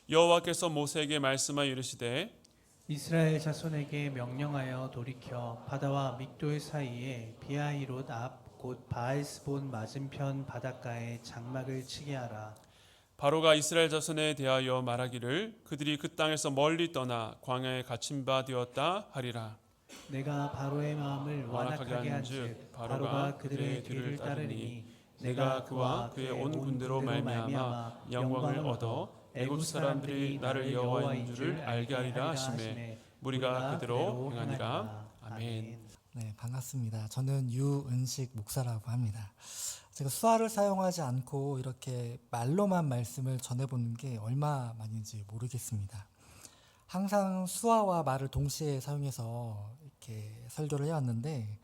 여호와께서 모세에게 말씀하여 이르시되 이스라엘 자손에게 명령하여 돌이켜 바다와 믹돌 사이에 비하이롯 앞 곧 바알스본 맞은편 바닷가에 장막을 치게 하라. 바로가 이스라엘 자손에 대하여 말하기를 그들이 그 땅에서 멀리 떠나 광야에 갇힌 바 되었다 하리라. 내가 바로의 마음을 완악하게 한즉 바로가 그들의 뒤를 따르리니 내가 그와 그의 온 군대로 말미암아 영광을 얻어 애굽 사람들이 나를 여호와인 줄을 알게 하리라 하시매 무리가 그대로 행하니라. 아멘. 네, 반갑습니다. 저는 유은식 목사라고 합니다. 제가 수화를 사용하지 않고 이렇게 말로만 말씀을 전해보는 게 얼마 만인지 모르겠습니다. 항상 수화와 말을 동시에 사용해서 이렇게 설교를 해왔는데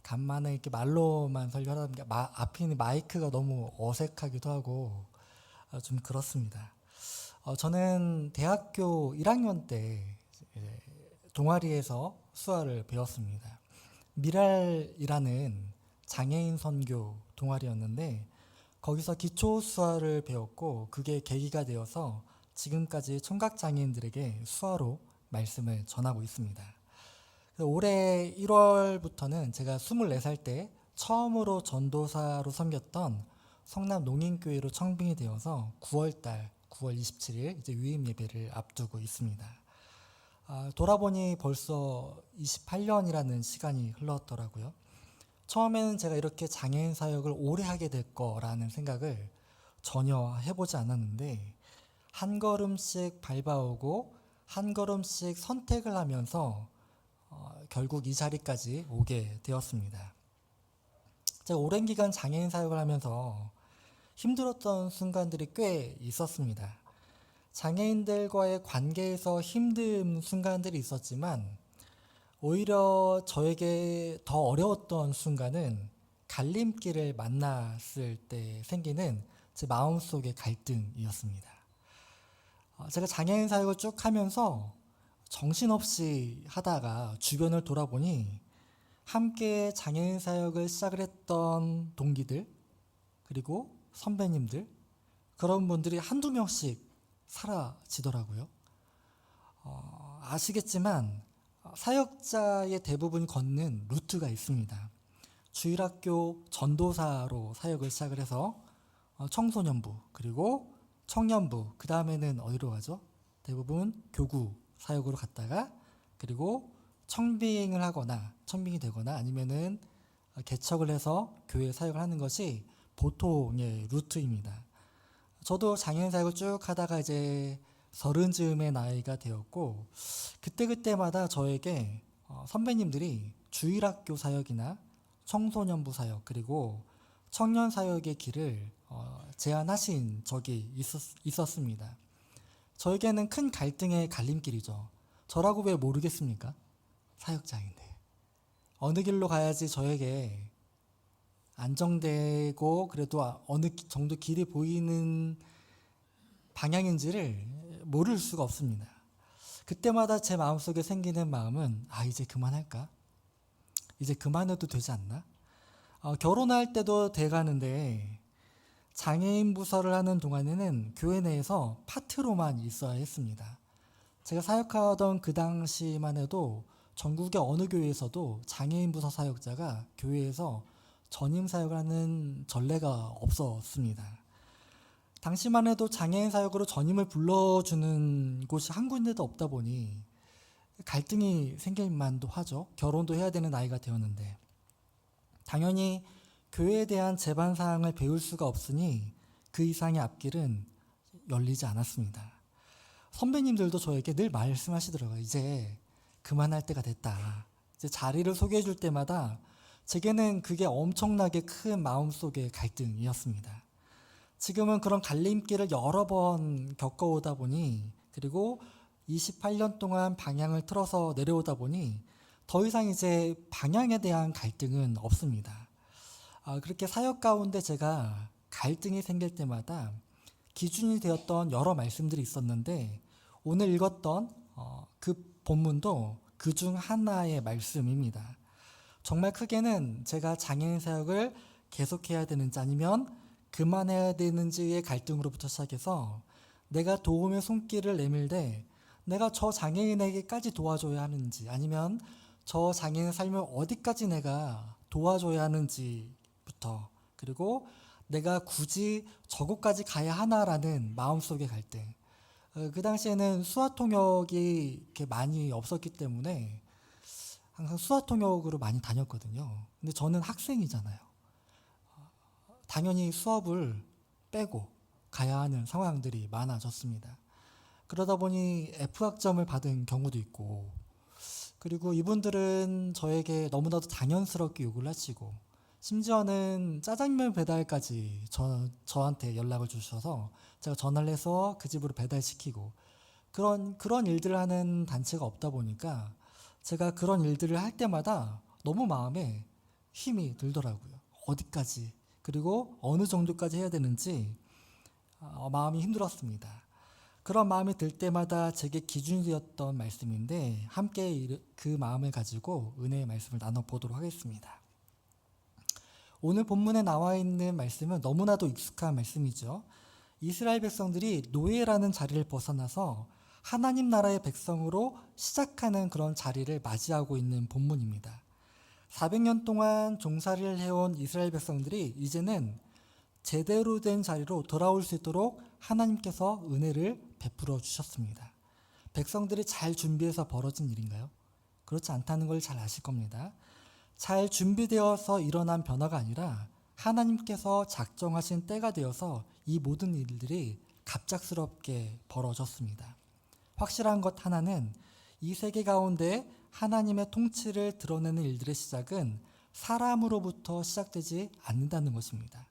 간만에 이렇게 말로만 설교하다 보니까 앞에 있는 마이크가 너무 어색하기도 하고 좀 그렇습니다. 저는 대학교 1학년 때 동아리에서 수화를 배웠습니다. 미랄이라는 장애인 선교 동아리였는데 거기서 기초 수화를 배웠고 그게 계기가 되어서 지금까지 청각장애인들에게 수화로 말씀을 전하고 있습니다. 올해 1월부터는 제가 24살 때 처음으로 전도사로 섬겼던 성남 농인교회로 청빙이 되어서 9월 27일 이제 유임 예배를 앞두고 있습니다. 돌아보니 벌써 28년이라는 시간이 흘렀더라고요. 처음에는 제가 이렇게 장애인 사역을 오래 하게 될 거라는 생각을 전혀 해보지 않았는데 한 걸음씩 밟아오고 한 걸음씩 선택을 하면서 결국 이 자리까지 오게 되었습니다. 제가 오랜 기간 장애인 사역을 하면서 힘들었던 순간들이 꽤 있었습니다. 장애인들과의 관계에서 힘든 순간들이 있었지만 오히려 저에게 더 어려웠던 순간은 갈림길을 만났을 때 생기는 제 마음속의 갈등이었습니다. 제가 장애인 사역을 쭉 하면서 정신없이 하다가 주변을 돌아보니 함께 장애인 사역을 시작을 했던 동기들 그리고 선배님들 그런 분들이 한두 명씩 사라지더라고요. 아시겠지만 사역자의 대부분 걷는 루트가 있습니다. 주일학교 전도사로 사역을 시작을 해서 청소년부 그리고 청년부 그 다음에는 어디로 가죠? 대부분 교구 사역으로 갔다가 그리고 청빙을 하거나 청빙이 되거나 아니면은 개척을 해서 교회 사역을 하는 것이 보통의 루트입니다. 저도 장애인 사역을 쭉 하다가 이제 30즈음의 나이가 되었고 그때마다 저에게 선배님들이 주일학교 사역이나 청소년부 사역 그리고 청년 사역의 길을 제안하신 적이 있었습니다. 저에게는 큰 갈등의 갈림길이죠. 저라고 왜 모르겠습니까? 사역자인데 어느 길로 가야지 저에게 안정되고 그래도 어느 정도 길이 보이는 방향인지를 모를 수가 없습니다. 그때마다 제 마음속에 생기는 마음은 이제 그만할까? 이제 그만해도 되지 않나? 결혼할 때도 돼가는데 장애인 부서를 하는 동안에는 교회 내에서 파트로만 있어야 했습니다. 제가 사역하던 그 당시만 해도 전국의 어느 교회에서도 장애인 부서 사역자가 교회에서 전임 사역을 하는 전례가 없었습니다. 당시만 해도 장애인 사역으로 전임을 불러주는 곳이 한 군데도 없다 보니 갈등이 생길 만도 하죠. 결혼도 해야 되는 나이가 되었는데 당연히 교회에 대한 제반 사항을 배울 수가 없으니 그 이상의 앞길은 열리지 않았습니다. 선배님들도 저에게 늘 말씀하시더라고요. 이제 그만할 때가 됐다. 이제 자리를 소개해 줄 때마다 제게는 그게 엄청나게 큰 마음속의 갈등이었습니다. 지금은 그런 갈림길을 여러 번 겪어오다 보니 그리고 28년 동안 방향을 틀어서 내려오다 보니 더 이상 이제 방향에 대한 갈등은 없습니다. 그렇게 사역 가운데 제가 갈등이 생길 때마다 기준이 되었던 여러 말씀들이 있었는데 오늘 읽었던 그 본문도 그 중 하나의 말씀입니다. 정말 크게는 제가 장애인 사역을 계속해야 되는지 아니면 그만해야 되는지의 갈등으로부터 시작해서 내가 도움의 손길을 내밀되 내가 저 장애인에게까지 도와줘야 하는지, 아니면 저 장애인의 삶을 어디까지 내가 도와줘야 하는지부터, 그리고 내가 굳이 저곳까지 가야 하나라는 마음속의 갈등. 그 당시에는 수화통역이 이렇게 많이 없었기 때문에 항상 수화통역으로 많이 다녔거든요. 근데 저는 학생이잖아요. 당연히 수업을 빼고 가야 하는 상황들이 많아졌습니다. 그러다 보니 F학점을 받은 경우도 있고, 그리고 이분들은 저에게 너무나도 당연스럽게 욕을 하시고, 심지어는 짜장면 배달까지 저한테 연락을 주셔서 제가 전화를 해서 그 집으로 배달시키고, 그런 일들을 하는 단체가 없다 보니까 제가 그런 일들을 할 때마다 너무 마음에 힘이 들더라고요. 어디까지, 그리고 어느 정도까지 해야 되는지 마음이 힘들었습니다. 그런 마음이 들 때마다 제게 기준이 되었던 말씀인데, 함께 그 마음을 가지고 은혜의 말씀을 나눠보도록 하겠습니다. 오늘 본문에 나와 있는 말씀은 너무나도 익숙한 말씀이죠. 이스라엘 백성들이 노예라는 자리를 벗어나서 하나님 나라의 백성으로 시작하는 그런 자리를 맞이하고 있는 본문입니다. 400년 동안 종살이를 해온 이스라엘 백성들이 이제는 제대로 된 자리로 돌아올 수 있도록 하나님께서 은혜를 베풀어 주셨습니다. 백성들이 잘 준비해서 벌어진 일인가요? 그렇지 않다는 걸 잘 아실 겁니다. 잘 준비되어서 일어난 변화가 아니라 하나님께서 작정하신 때가 되어서 이 모든 일들이 갑작스럽게 벌어졌습니다. 확실한 것 하나는 이 세계 가운데 하나님의 통치를 드러내는 일들의 시작은 사람으로부터 시작되지 않는다는 것입니다.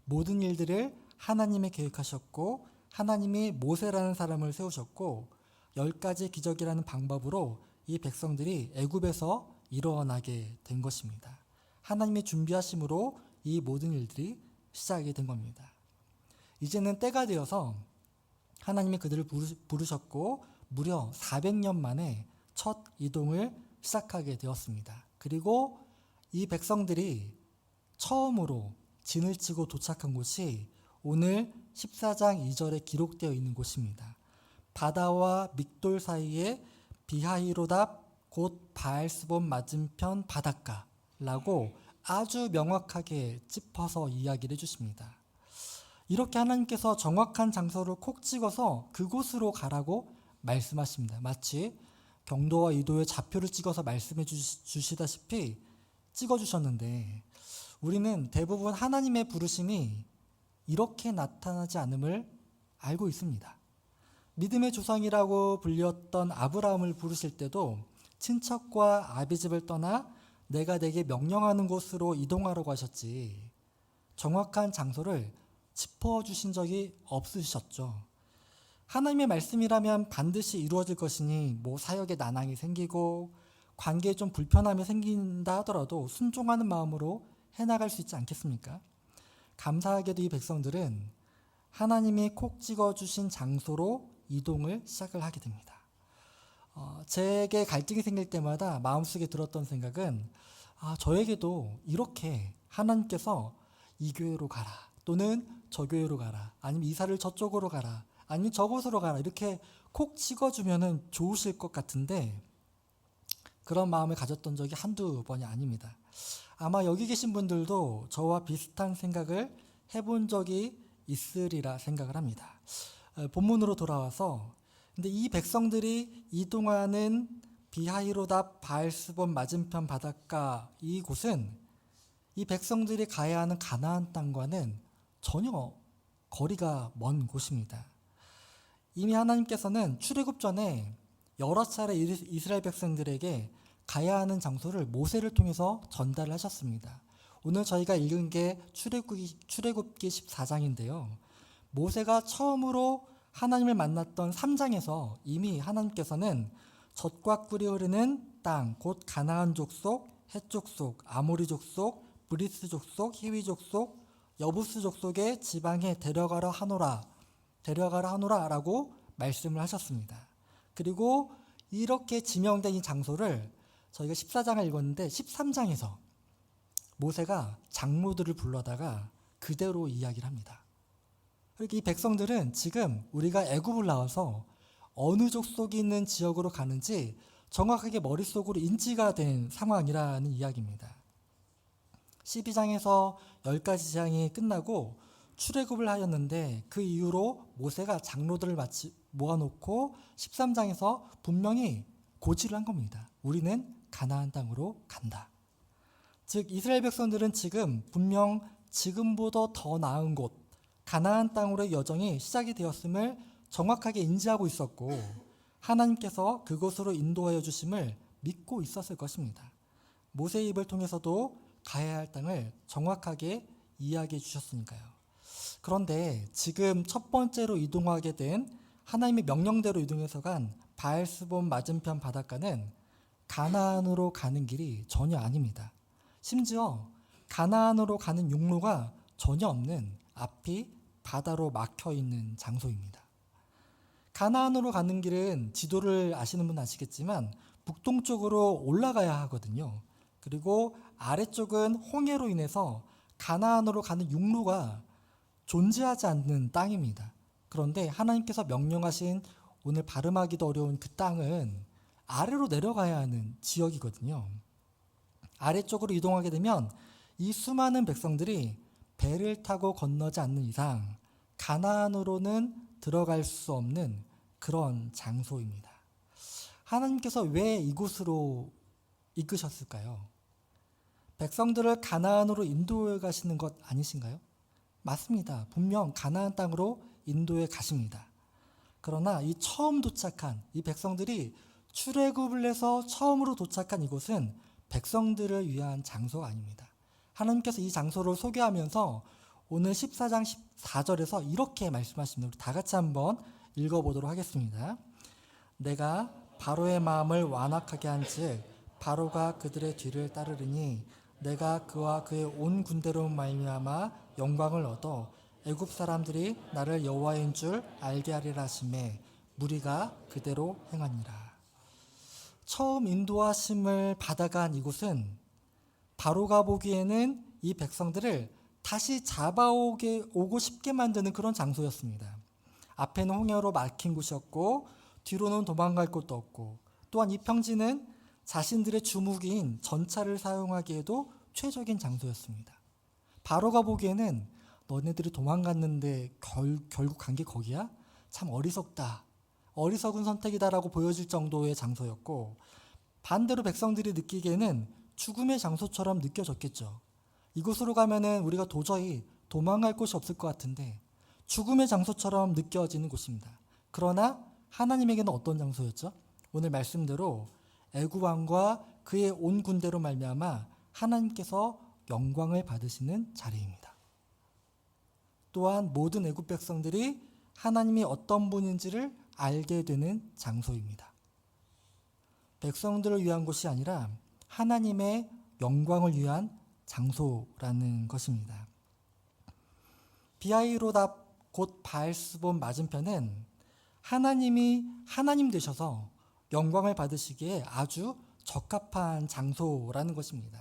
모든 일들을 하나님이 계획하셨고, 하나님이 모세라는 사람을 세우셨고, 10가지 기적이라는 방법으로 이 백성들이 애굽에서 일어나게 된 것입니다. 하나님의 준비하심으로 이 모든 일들이 시작이 된 겁니다. 이제는 때가 되어서 하나님이 그들을 부르셨고 무려 400년 만에 첫 이동을 시작하게 되었습니다. 그리고 이 백성들이 처음으로 진을 치고 도착한 곳이 오늘 14장 2절에 기록되어 있는 곳입니다. 바다와 믹돌 사이에 비하히로답 곧 바알스본 맞은편 바닷가라고 아주 명확하게 짚어서 이야기를 해주십니다. 이렇게 하나님께서 정확한 장소를 콕 찍어서 그곳으로 가라고 말씀하십니다. 마치 경도와 이도의 좌표를 찍어서 말씀해 주시다시피 찍어주셨는데, 우리는 대부분 하나님의 부르심이 이렇게 나타나지 않음을 알고 있습니다. 믿음의 조상이라고 불렸던 아브라함을 부르실 때도 친척과 아비집을 떠나 내가 내게 명령하는 곳으로 이동하라고 하셨지, 정확한 장소를 짚어주신 적이 없으셨죠. 하나님의 말씀이라면 반드시 이루어질 것이니 사역에 난항이 생기고 관계에 좀 불편함이 생긴다 하더라도 순종하는 마음으로 해나갈 수 있지 않겠습니까? 감사하게도 이 백성들은 하나님이 콕 찍어주신 장소로 이동을 시작을 하게 됩니다. 제게 갈등이 생길 때마다 마음속에 들었던 생각은, 저에게도 이렇게 하나님께서 이 교회로 가라, 또는 저 교회로 가라, 아니면 이사를 저쪽으로 가라, 아니면 저곳으로 가라, 이렇게 콕 찍어주면 좋으실 것 같은데 그런 마음을 가졌던 적이 한두 번이 아닙니다. 아마 여기 계신 분들도 저와 비슷한 생각을 해본 적이 있으리라 생각을 합니다. 본문으로 돌아와서, 근데 이 백성들이 이동하는 비하히로답 바알스본 맞은편 바닷가, 이곳은 이 백성들이 가야 하는 가나안 땅과는 전혀 거리가 먼 곳입니다. 이미 하나님께서는 출애굽 전에 여러 차례 이스라엘 백성들에게 가야 하는 장소를 모세를 통해서 전달을 하셨습니다. 오늘 저희가 읽은 게 출애굽기 14장인데요. 모세가 처음으로 하나님을 만났던 3장에서 이미 하나님께서는 젖과 꿀이 흐르는 땅, 곧 가나안 족속, 헷 족속, 아모리 족속, 브리스 족속, 히위 족속, 여부스 족속의 지방에 데려가라 하노라라고 말씀을 하셨습니다. 그리고 이렇게 지명된 이 장소를 저희가 14장을 읽었는데 13장에서 모세가 장로들을 불러다가 그대로 이야기를 합니다. 그리고 이 백성들은 지금 우리가 애굽을 나와서 어느 족속이 있는 지역으로 가는지 정확하게 머릿속으로 인지가 된 상황이라는 이야기입니다. 12장에서 10가지 재앙이 끝나고 출애굽을 하였는데 그 이후로 모세가 장로들을 모아놓고 13장에서 분명히 고지를 한 겁니다. 우리는 가나안 땅으로 간다. 즉 이스라엘 백성들은 지금 분명 지금보다 더 나은 곳 가나안 땅으로의 여정이 시작이 되었음을 정확하게 인지하고 있었고 하나님께서 그곳으로 인도하여 주심을 믿고 있었을 것입니다. 모세의 입을 통해서도 가야 할 땅을 정확하게 이야기해 주셨으니까요. 그런데 지금 첫 번째로 이동하게 된 하나님의 명령대로 이동해서 간 바알스본 맞은편 바닷가는 가나안으로 가는 길이 전혀 아닙니다. 심지어 가나안으로 가는 육로가 전혀 없는 앞이 바다로 막혀 있는 장소입니다. 가나안으로 가는 길은 지도를 아시는 분은 아시겠지만 북동쪽으로 올라가야 하거든요. 그리고 아래쪽은 홍해로 인해서 가나안으로 가는 육로가 존재하지 않는 땅입니다. 그런데 하나님께서 명령하신 오늘 발음하기도 어려운 그 땅은 아래로 내려가야 하는 지역이거든요. 아래쪽으로 이동하게 되면 이 수많은 백성들이 배를 타고 건너지 않는 이상 가나안으로는 들어갈 수 없는 그런 장소입니다. 하나님께서 왜 이곳으로 이끄셨을까요? 백성들을 가나안으로 인도해 가시는 것 아니신가요? 맞습니다. 분명 가나안 땅으로 인도해 가십니다. 그러나 이 처음 도착한 이 백성들이 출애굽을 해서 처음으로 도착한 이곳은 백성들을 위한 장소가 아닙니다. 하나님께서 이 장소를 소개하면서 오늘 14장 14절에서 이렇게 말씀하십니다. 우리 다 같이 한번 읽어보도록 하겠습니다. 내가 바로의 마음을 완악하게 한즉 바로가 그들의 뒤를 따르리니 내가 그와 그의 온 군대로 말미암아 영광을 얻어 애굽 사람들이 나를 여호와인 줄 알게 하리라 하시매 무리가 그대로 행하니라. 처음 인도하심을 받아간 이곳은 바로가 보기에는 이 백성들을 다시 오고 싶게 만드는 그런 장소였습니다. 앞에는 홍해로 막힌 곳이었고 뒤로는 도망갈 곳도 없고 또한 이 평지는 자신들의 주무기인 전차를 사용하기에도 최적인 장소였습니다. 바로가 보기에는 너네들이 도망갔는데 결국 간 게 거기야? 참 어리석다. 어리석은 선택이다라고 보여질 정도의 장소였고 반대로 백성들이 느끼기에는 죽음의 장소처럼 느껴졌겠죠. 이곳으로 가면은 우리가 도저히 도망갈 곳이 없을 것 같은데 죽음의 장소처럼 느껴지는 곳입니다. 그러나 하나님에게는 어떤 장소였죠? 오늘 말씀대로 애굽 왕과 그의 온 군대로 말미암아 하나님께서 영광을 받으시는 자리입니다. 또한 모든 애굽 백성들이 하나님이 어떤 분인지를 알게 되는 장소입니다. 백성들을 위한 곳이 아니라 하나님의 영광을 위한 장소라는 것입니다. 비하이로답 곧 바알스본 맞은편은 하나님이 하나님 되셔서 영광을 받으시기에 아주 적합한 장소라는 것입니다.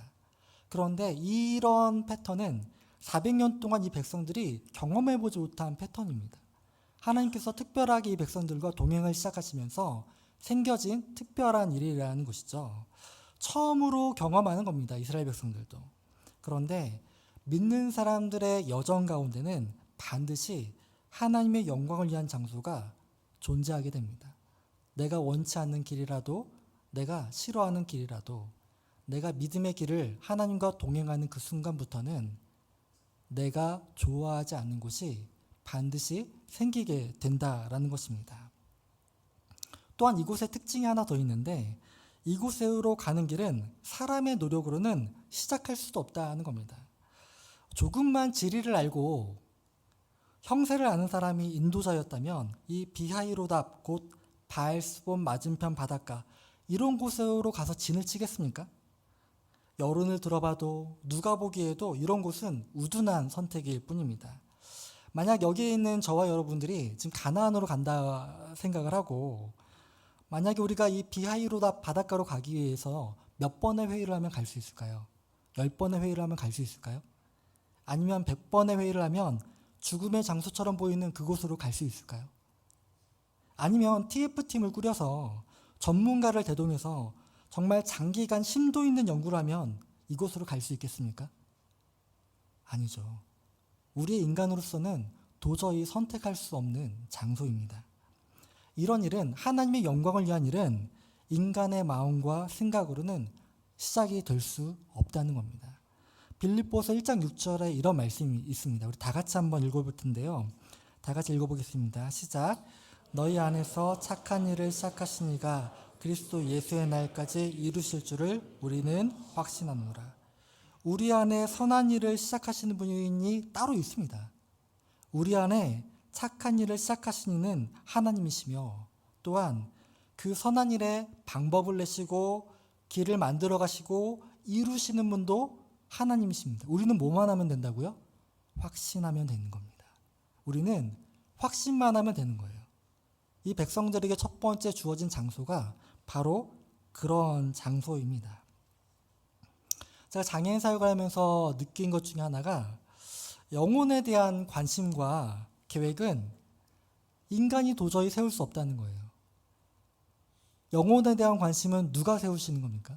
그런데 이런 패턴은 400년 동안 이 백성들이 경험해보지 못한 패턴입니다. 하나님께서 특별하게 이 백성들과 동행을 시작하시면서 생겨진 특별한 일이라는 것이죠. 처음으로 경험하는 겁니다. 이스라엘 백성들도. 그런데 믿는 사람들의 여정 가운데는 반드시 하나님의 영광을 위한 장소가 존재하게 됩니다. 내가 원치 않는 길이라도, 내가 싫어하는 길이라도, 내가 믿음의 길을 하나님과 동행하는 그 순간부터는 내가 좋아하지 않는 곳이 반드시 생기게 된다라는 것입니다. 또한 이곳의 특징이 하나 더 있는데 이곳으로 가는 길은 사람의 노력으로는 시작할 수도 없다는 겁니다. 조금만 지리를 알고 형세를 아는 사람이 인도자였다면 이 비하이로답 곧 바알스본 맞은편 바닷가 이런 곳으로 가서 진을 치겠습니까? 여론을 들어봐도 누가 보기에도 이런 곳은 우둔한 선택일 뿐입니다. 만약 여기에 있는 저와 여러분들이 지금 가나안으로 간다 생각을 하고 만약에 우리가 이 비하이로답 바닷가로 가기 위해서 몇 번의 회의를 하면 갈 수 있을까요? 10번의 회의를 하면 갈 수 있을까요? 아니면 100번의 회의를 하면 죽음의 장소처럼 보이는 그곳으로 갈 수 있을까요? 아니면 TF팀을 꾸려서 전문가를 대동해서 정말 장기간 심도 있는 연구를 하면 이곳으로 갈 수 있겠습니까? 아니죠. 우리의 인간으로서는 도저히 선택할 수 없는 장소입니다. 이런 일은, 하나님의 영광을 위한 일은 인간의 마음과 생각으로는 시작이 될 수 없다는 겁니다. 빌립보서 1장 6절에 이런 말씀이 있습니다. 우리 다 같이 한번 읽어볼 텐데요. 다 같이 읽어보겠습니다. 시작. 너희 안에서 착한 일을 시작하신 이가 그리스도 예수의 날까지 이루실 줄을 우리는 확신하노라. 우리 안에 선한 일을 시작하시는 분이 따로 있습니다. 우리 안에 착한 일을 시작하신 이는 하나님이시며, 또한 그 선한 일의 방법을 내시고 길을 만들어 가시고 이루시는 분도 하나님이십니다. 우리는 뭐만 하면 된다고요? 확신하면 되는 겁니다. 우리는 확신만 하면 되는 거예요. 이 백성들에게 첫 번째 주어진 장소가 바로 그런 장소입니다. 제가 장애인 사역을 하면서 느낀 것 중에 하나가, 영혼에 대한 관심과 계획은 인간이 도저히 세울 수 없다는 거예요. 영혼에 대한 관심은 누가 세우시는 겁니까?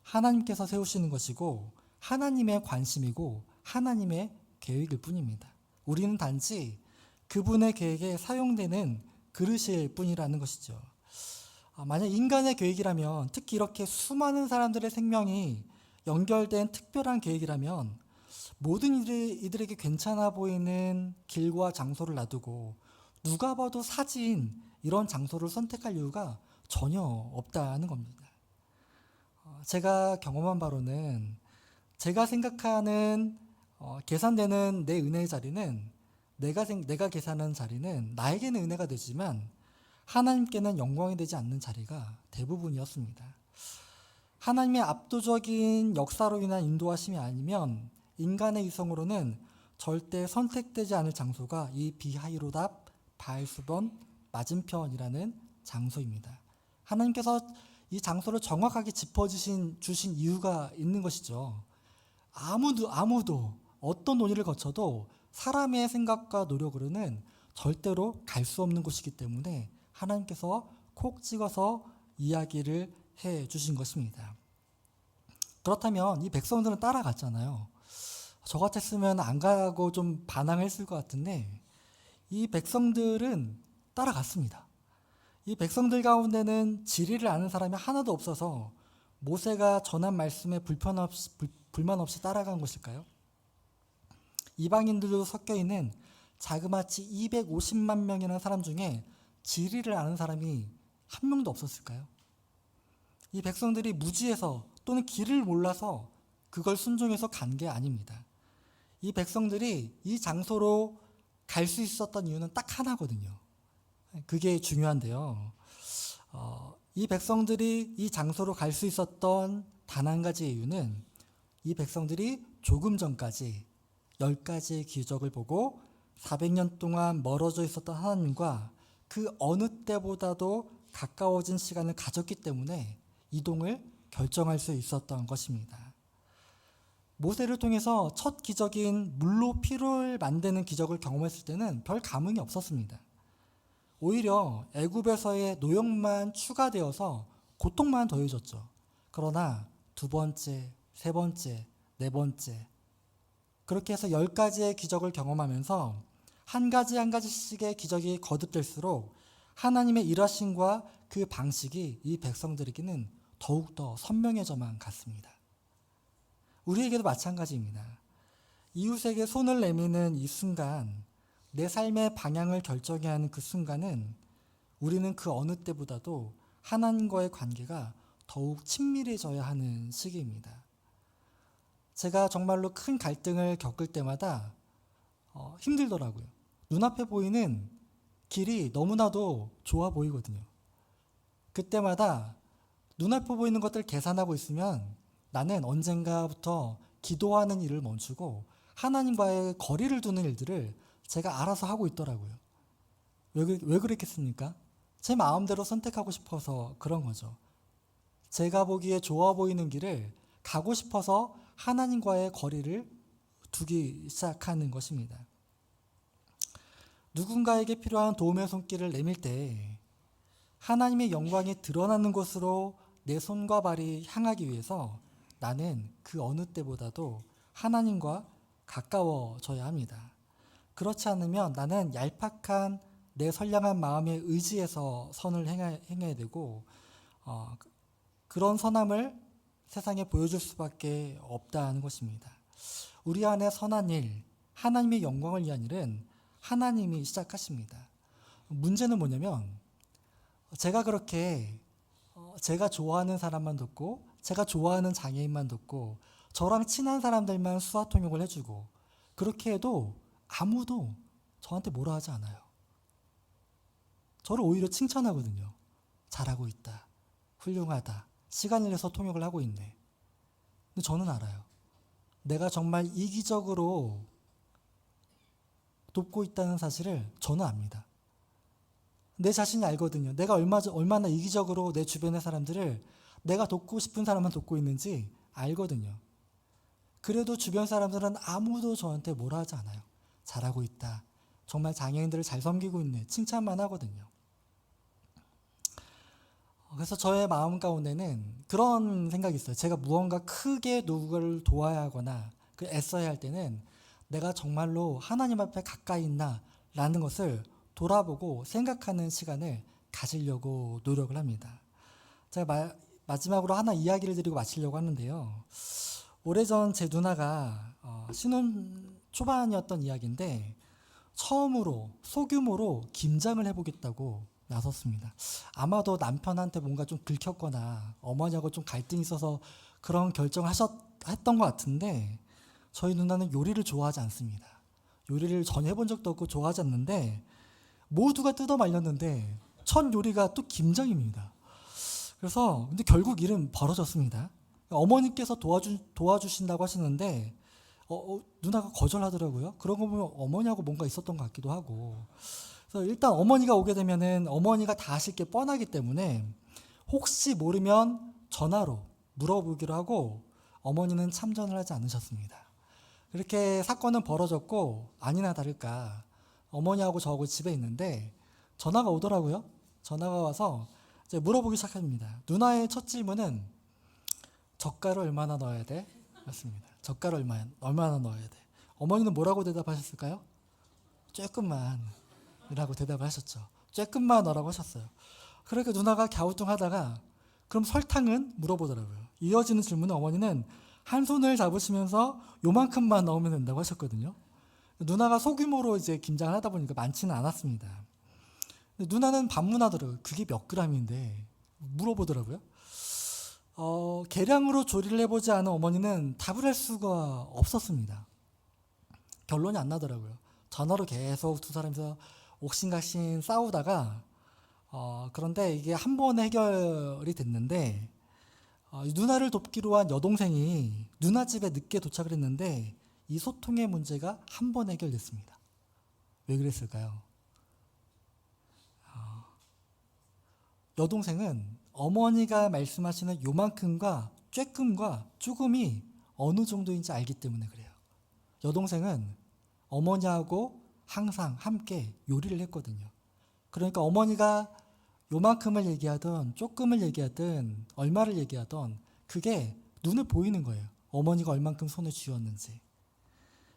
하나님께서 세우시는 것이고, 하나님의 관심이고 하나님의 계획일 뿐입니다. 우리는 단지 그분의 계획에 사용되는 그릇일 뿐이라는 것이죠. 만약 인간의 계획이라면, 특히 이렇게 수많은 사람들의 생명이 연결된 특별한 계획이라면, 모든 이들에게 괜찮아 보이는 길과 장소를 놔두고 누가 봐도 사지인 이런 장소를 선택할 이유가 전혀 없다는 겁니다. 제가 경험한 바로는, 제가 생각하는 계산되는 내 은혜의 자리는, 내가 계산하는 자리는 나에게는 은혜가 되지만 하나님께는 영광이 되지 않는 자리가 대부분이었습니다. 하나님의 압도적인 역사로 인한 인도하심이 아니면 인간의 이성으로는 절대 선택되지 않을 장소가 이 비하이로답 바알수본 맞은편이라는 장소입니다. 하나님께서 이 장소를 정확하게 짚어주신 이유가 있는 것이죠. 아무도 어떤 논의를 거쳐도 사람의 생각과 노력으로는 절대로 갈 수 없는 곳이기 때문에 하나님께서 콕 찍어서 이야기를 해 주신 것입니다. 그렇다면 이 백성들은 따라갔잖아요. 저 같았으면 안 가고 좀 반항했을 것 같은데, 이 백성들은 따라갔습니다. 이 백성들 가운데는 진리를 아는 사람이 하나도 없어서 모세가 전한 말씀에 불만 없이 따라간 것일까요? 이방인들도 섞여 있는 자그마치 250만 명이라는 사람 중에 진리를 아는 사람이 한 명도 없었을까요? 이 백성들이 무지해서 또는 길을 몰라서 그걸 순종해서 간 게 아닙니다. 이 백성들이 이 장소로 갈 수 있었던 이유는 딱 하나거든요. 그게 중요한데요. 이 백성들이 이 장소로 갈 수 있었던 단 한 가지의 이유는, 이 백성들이 조금 전까지 10가지의 기적을 보고 400년 동안 멀어져 있었던 하나님과 그 어느 때보다도 가까워진 시간을 가졌기 때문에 이동을 결정할 수 있었던 것입니다. 모세를 통해서 첫 기적인 물로 피를 만드는 기적을 경험했을 때는 별 감흥이 없었습니다. 오히려 애굽에서의 노역만 추가되어서 고통만 더해졌죠. 그러나 두 번째, 세 번째, 네 번째, 그렇게 해서 10가지의 기적을 경험하면서 한 가지씩의 기적이 거듭될수록 하나님의 일하심과 그 방식이 이 백성들에게는 더욱더 선명해져만 갔습니다. 우리에게도 마찬가지입니다. 이웃에게 손을 내미는 이 순간, 내 삶의 방향을 결정해야 하는 그 순간은 우리는 그 어느 때보다도 하나님과의 관계가 더욱 친밀해져야 하는 시기입니다. 제가 정말로 큰 갈등을 겪을 때마다 힘들더라고요. 눈앞에 보이는 길이 너무나도 좋아 보이거든요. 그때마다 눈앞에 보이는 것들을 계산하고 있으면 나는 언젠가부터 기도하는 일을 멈추고 하나님과의 거리를 두는 일들을 제가 알아서 하고 있더라고요. 왜 그랬겠습니까? 제 마음대로 선택하고 싶어서 그런 거죠. 제가 보기에 좋아 보이는 길을 가고 싶어서 하나님과의 거리를 두기 시작하는 것입니다. 누군가에게 필요한 도움의 손길을 내밀 때 하나님의 영광이 드러나는 곳으로 내 손과 발이 향하기 위해서 나는 그 어느 때보다도 하나님과 가까워져야 합니다. 그렇지 않으면 나는 얄팍한 내 선량한 마음의 의지에서 선을 행해야 되고 그런 선함을 세상에 보여줄 수밖에 없다는 것입니다. 우리 안에 선한 일, 하나님의 영광을 위한 일은 하나님이 시작하십니다. 문제는 뭐냐면 제가 그렇게 제가 좋아하는 사람만 돕고 제가 좋아하는 장애인만 돕고 저랑 친한 사람들만 수화 통역을 해주고 그렇게 해도 아무도 저한테 뭐라 하지 않아요. 저를 오히려 칭찬하거든요. 잘하고 있다. 훌륭하다. 시간을 내서 통역을 하고 있네. 근데 저는 알아요. 내가 정말 이기적으로 돕고 있다는 사실을 저는 압니다. 내 자신이 알거든요. 내가 얼마나 이기적으로 내 주변의 사람들을 내가 돕고 싶은 사람만 돕고 있는지 알거든요. 그래도 주변 사람들은 아무도 저한테 뭐라 하지 않아요. 잘하고 있다. 정말 장애인들을 잘 섬기고 있네. 칭찬만 하거든요. 그래서 저의 마음 가운데는 그런 생각이 있어요. 제가 무언가 크게 누구를 도와야 하거나 애써야 할 때는 내가 정말로 하나님 앞에 가까이 있나 라는 것을 돌아보고 생각하는 시간을 가지려고 노력을 합니다. 제가 마지막으로 하나 이야기를 드리고 마치려고 하는데요. 오래전 제 누나가 신혼 초반이었던 이야기인데 처음으로 소규모로 김장을 해보겠다고 나섰습니다. 아마도 남편한테 뭔가 좀 긁혔거나 어머니하고 좀 갈등이 있어서 그런 결정을 했던 것 같은데 저희 누나는 요리를 좋아하지 않습니다. 요리를 전혀 해본 적도 없고 좋아하지 않는데 모두가 뜯어 말렸는데 첫 요리가 또 김장입니다. 그래서 근데 결국 일은 벌어졌습니다. 어머니께서 도와주신다고 하시는데 누나가 거절하더라고요. 그런 거 보면 어머니하고 뭔가 있었던 것 같기도 하고. 그래서 일단 어머니가 오게 되면은 어머니가 다 하실 게 뻔하기 때문에 혹시 모르면 전화로 물어보기로 하고 어머니는 참전을 하지 않으셨습니다. 그렇게 사건은 벌어졌고 아니나 다를까 어머니하고 저하고 집에 있는데 전화가 오더라고요. 전화가 와서 이제 물어보기 시작합니다. 누나의 첫 질문은 젓갈을 얼마나 넣어야 돼? 였습니다. 젓갈을 얼마나 넣어야 돼? 어머니는 뭐라고 대답하셨을까요? 조금만 이라고 대답을 하셨죠. 조금만 넣으라고 하셨어요. 그러니까 누나가 갸우뚱하다가 그럼 설탕은? 물어보더라고요. 이어지는 질문은 어머니는 한 손을 잡으시면서 요만큼만 넣으면 된다고 하셨거든요. 누나가 소규모로 이제 김장을 하다 보니까 많지는 않았습니다. 누나는 반문하더라고요. 그게 몇 그램인데 물어보더라고요. 계량으로 조리를 해보지 않은 어머니는 답을 할 수가 없었습니다. 결론이 안 나더라고요. 전화로 계속 두 사람이서 옥신각신 싸우다가 그런데 이게 한 번에 해결이 됐는데 누나를 돕기로 한 여동생이 누나 집에 늦게 도착을 했는데 이 소통의 문제가 한 번 해결됐습니다. 왜 그랬을까요? 여동생은 어머니가 말씀하시는 요만큼과 쬐끔과 조금이 어느 정도인지 알기 때문에 그래요. 여동생은 어머니하고 항상 함께 요리를 했거든요. 그러니까 어머니가 요만큼을 얘기하든 조금을 얘기하든 얼마를 얘기하든 그게 눈에 보이는 거예요. 어머니가 얼만큼 손을 쥐었는지.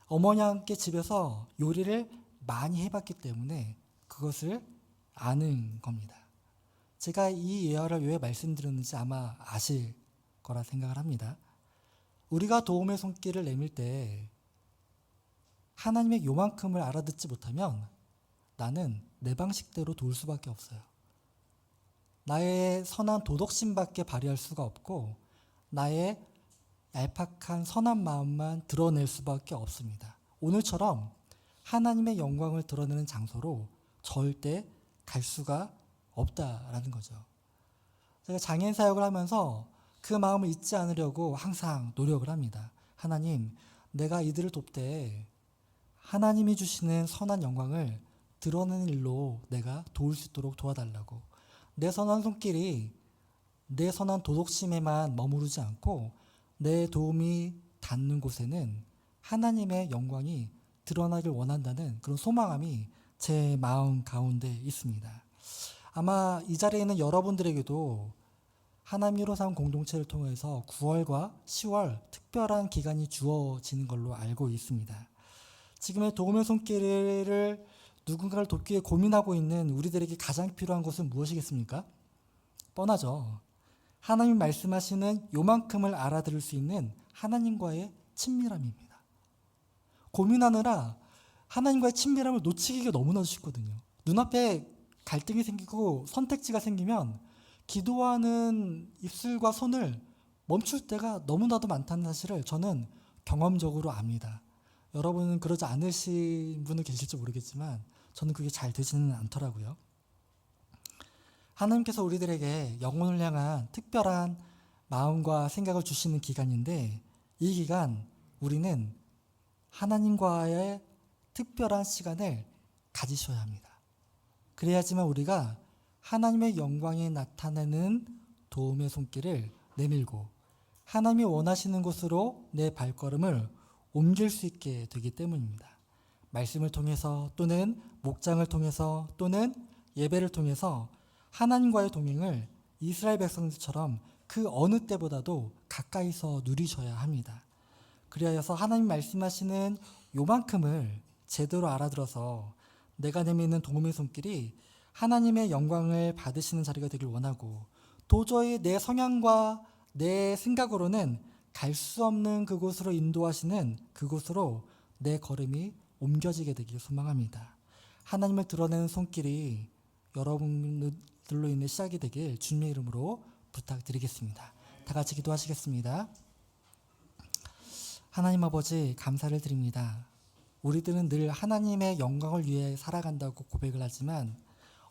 어머니와 함께 집에서 요리를 많이 해봤기 때문에 그것을 아는 겁니다. 제가 이 예화를 왜 말씀드렸는지 아마 아실 거라 생각을 합니다. 우리가 도움의 손길을 내밀 때 하나님의 요만큼을 알아듣지 못하면 나는 내 방식대로 도울 수밖에 없어요. 나의 선한 도덕심밖에 발휘할 수가 없고 나의 얄팍한 선한 마음만 드러낼 수밖에 없습니다. 오늘처럼 하나님의 영광을 드러내는 장소로 절대 갈 수가 없다라는 거죠. 제가 장애인 사역을 하면서 그 마음을 잊지 않으려고 항상 노력을 합니다. 하나님, 내가 이들을 돕되 하나님이 주시는 선한 영광을 드러내는 일로 내가 도울 수 있도록 도와달라고. 내 선한 손길이 내 선한 도덕심에만 머무르지 않고 내 도움이 닿는 곳에는 하나님의 영광이 드러나길 원한다는 그런 소망함이 제 마음 가운데 있습니다. 아마 이 자리에 있는 여러분들에게도 하나님 153 공동체를 통해서 9월과 10월 특별한 기간이 주어지는 걸로 알고 있습니다. 지금의 도움의 손길을 누군가를 돕기 위해 고민하고 있는 우리들에게 가장 필요한 것은 무엇이겠습니까? 뻔하죠. 하나님 말씀하시는 요만큼을 알아들을 수 있는 하나님과의 친밀함입니다. 고민하느라 하나님과의 친밀함을 놓치기가 너무나도 쉽거든요. 눈앞에 갈등이 생기고 선택지가 생기면 기도하는 입술과 손을 멈출 때가 너무나도 많다는 사실을 저는 경험적으로 압니다. 여러분은 그러지 않으신 분은 계실지 모르겠지만 저는 그게 잘 되지는 않더라고요. 하나님께서 우리들에게 영혼을 향한 특별한 마음과 생각을 주시는 기간인데 이 기간 우리는 하나님과의 특별한 시간을 가지셔야 합니다. 그래야지만 우리가 하나님의 영광이 나타내는 도움의 손길을 내밀고 하나님이 원하시는 곳으로 내 발걸음을 옮길 수 있게 되기 때문입니다. 말씀을 통해서 또는 목장을 통해서 또는 예배를 통해서 하나님과의 동행을 이스라엘 백성들처럼 그 어느 때보다도 가까이서 누리셔야 합니다. 그리하여서 하나님 말씀하시는 요만큼을 제대로 알아들어서 내가 내미는 도움의 손길이 하나님의 영광을 받으시는 자리가 되길 원하고 도저히 내 성향과 내 생각으로는 갈 수 없는 그곳으로 인도하시는 그곳으로 내 걸음이 옮겨지게 되길 소망합니다. 하나님을 드러내는 손길이 여러분들로 인해 시작이 되길 주님의 이름으로 부탁드리겠습니다. 다 같이 기도하시겠습니다. 하나님 아버지 감사를 드립니다. 우리들은 늘 하나님의 영광을 위해 살아간다고 고백을 하지만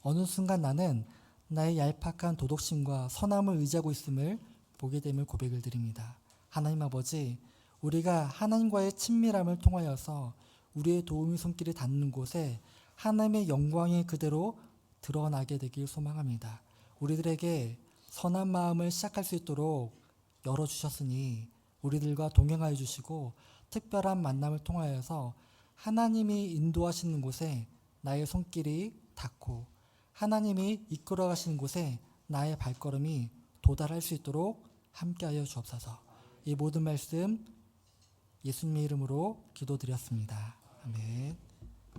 어느 순간 나는 나의 얄팍한 도덕심과 선함을 의지하고 있음을 보게 됨을 고백을 드립니다. 하나님 아버지, 우리가 하나님과의 친밀함을 통하여서 우리의 도움의 손길이 닿는 곳에 하나님의 영광이 그대로 드러나게 되길 소망합니다. 우리들에게 선한 마음을 시작할 수 있도록 열어주셨으니 우리들과 동행하여 주시고 특별한 만남을 통하여서 하나님이 인도하시는 곳에 나의 손길이 닿고 하나님이 이끌어 가시는 곳에 나의 발걸음이 도달할 수 있도록 함께하여 주옵소서. 이 모든 말씀 예수님의 이름으로 기도드렸습니다. 아멘.